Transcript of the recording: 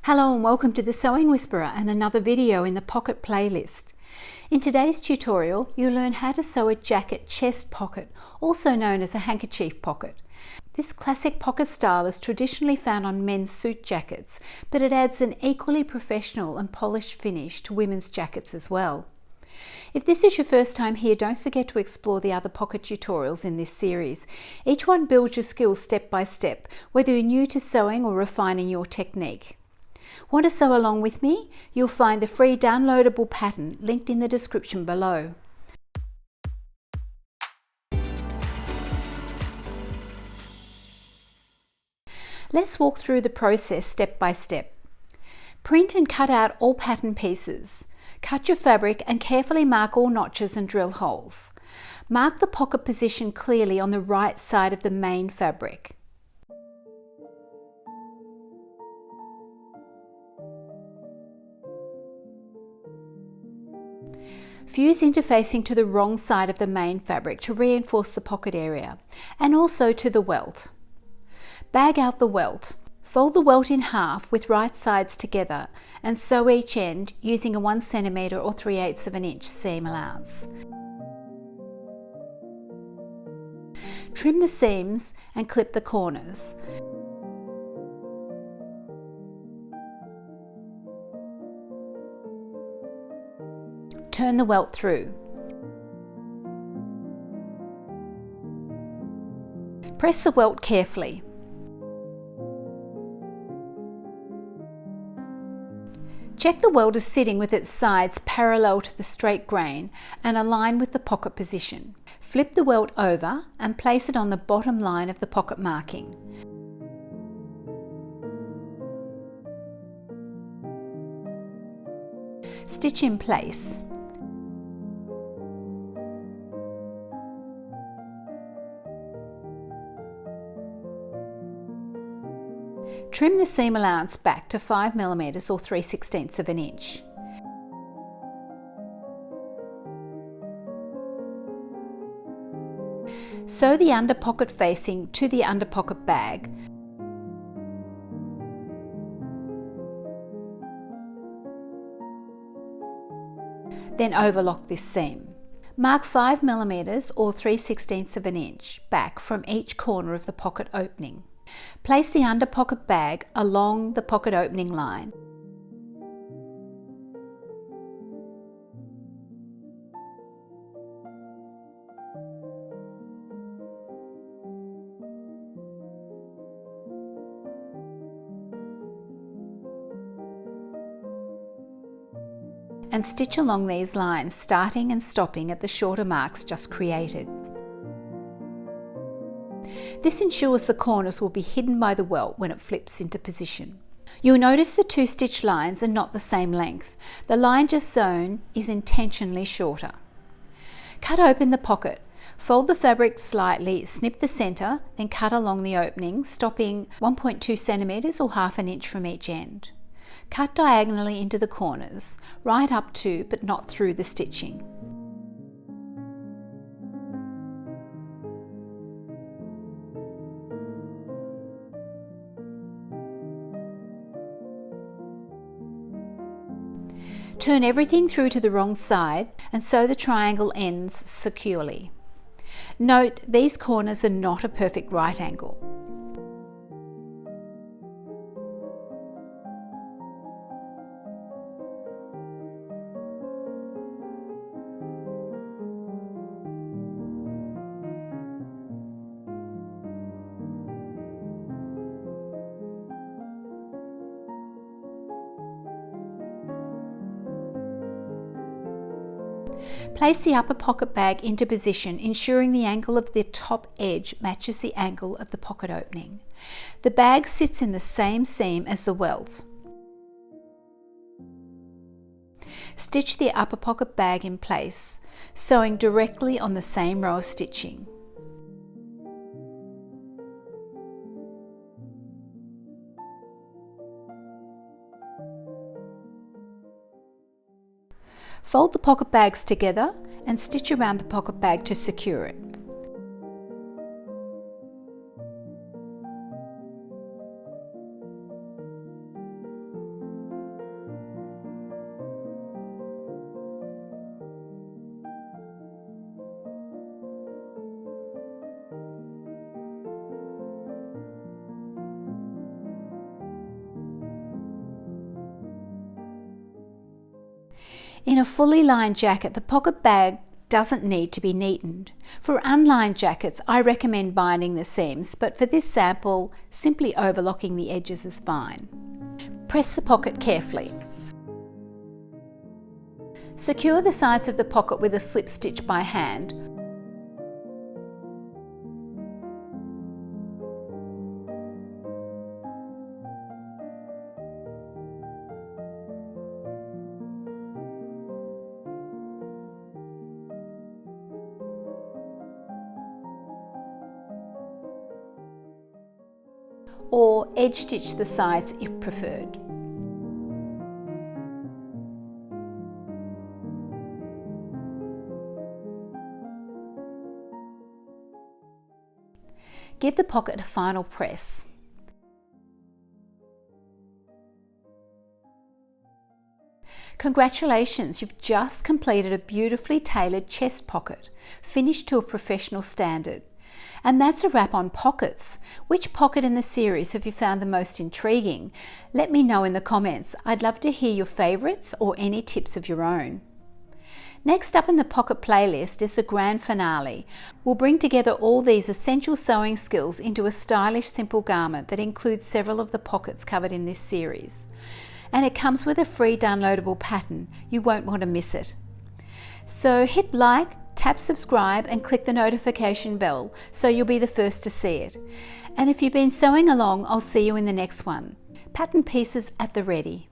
Hello and welcome to the Sewing Whisperer and another video in the pocket playlist. In today's tutorial, you'll learn how to sew a jacket chest pocket, also known as a handkerchief pocket. This classic pocket style is traditionally found on men's suit jackets, but it adds an equally professional and polished finish to women's jackets as well. If this is your first time here, don't forget to explore the other pocket tutorials in this series. Each one builds your skills step by step, whether you're new to sewing or refining your technique. Want to sew along with me? You'll find the free downloadable pattern linked in the description below. Let's walk through the process step by step. Print and cut out all pattern pieces. Cut your fabric and carefully mark all notches and drill holes. Mark the pocket position clearly on the right side of the main fabric. Fuse interfacing to the wrong side of the main fabric to reinforce the pocket area, and also to the welt. Bag out the welt. Fold the welt in half with right sides together and sew each end using a 1 cm or 3/8 of an inch seam allowance. Trim the seams and clip the corners. Turn the welt through. Press the welt carefully. Check the welt is sitting with its sides parallel to the straight grain and align with the pocket position. Flip the welt over and place it on the bottom line of the pocket marking. Stitch in place. Trim the seam allowance back to 5 mm or 3/16 of an inch. Sew the under pocket facing to the under pocket bag. Then overlock this seam. Mark 5 mm or 3/16 of an inch back from each corner of the pocket opening. Place the under pocket bag along the pocket opening line. And stitch along these lines, starting and stopping at the shorter marks just created. This ensures the corners will be hidden by the welt when it flips into position. You'll notice the two stitch lines are not the same length. The line just sewn is intentionally shorter. Cut open the pocket. Fold the fabric slightly, snip the centre, then cut along the opening, stopping 1.2 cm or half an inch from each end. Cut diagonally into the corners, right up to but not through the stitching. Turn everything through to the wrong side and sew the triangle ends securely. Note, these corners are not a perfect right angle. Place the upper pocket bag into position, ensuring the angle of the top edge matches the angle of the pocket opening. The bag sits in the same seam as the welt. Stitch the upper pocket bag in place, sewing directly on the same row of stitching. Fold the pocket bags together and stitch around the pocket bag to secure it. In a fully lined jacket, the pocket bag doesn't need to be neatened. For unlined jackets, I recommend binding the seams, but for this sample, simply overlocking the edges is fine. Press the pocket carefully. Secure the sides of the pocket with a slip stitch by hand. Or edge stitch the sides if preferred. Give the pocket a final press. Congratulations, you've just completed a beautifully tailored chest pocket, finished to a professional standard. And that's a wrap on pockets. Which pocket in the series have you found the most intriguing? Let me know in the comments. I'd love to hear your favourites or any tips of your own. Next up in the pocket playlist is the grand finale. We'll bring together all these essential sewing skills into a stylish, simple garment that includes several of the pockets covered in this series. And it comes with a free downloadable pattern. You won't want to miss it. So hit like, tap subscribe and click the notification bell so you'll be the first to see it. And if you've been sewing along, I'll see you in the next one. Pattern pieces at the ready.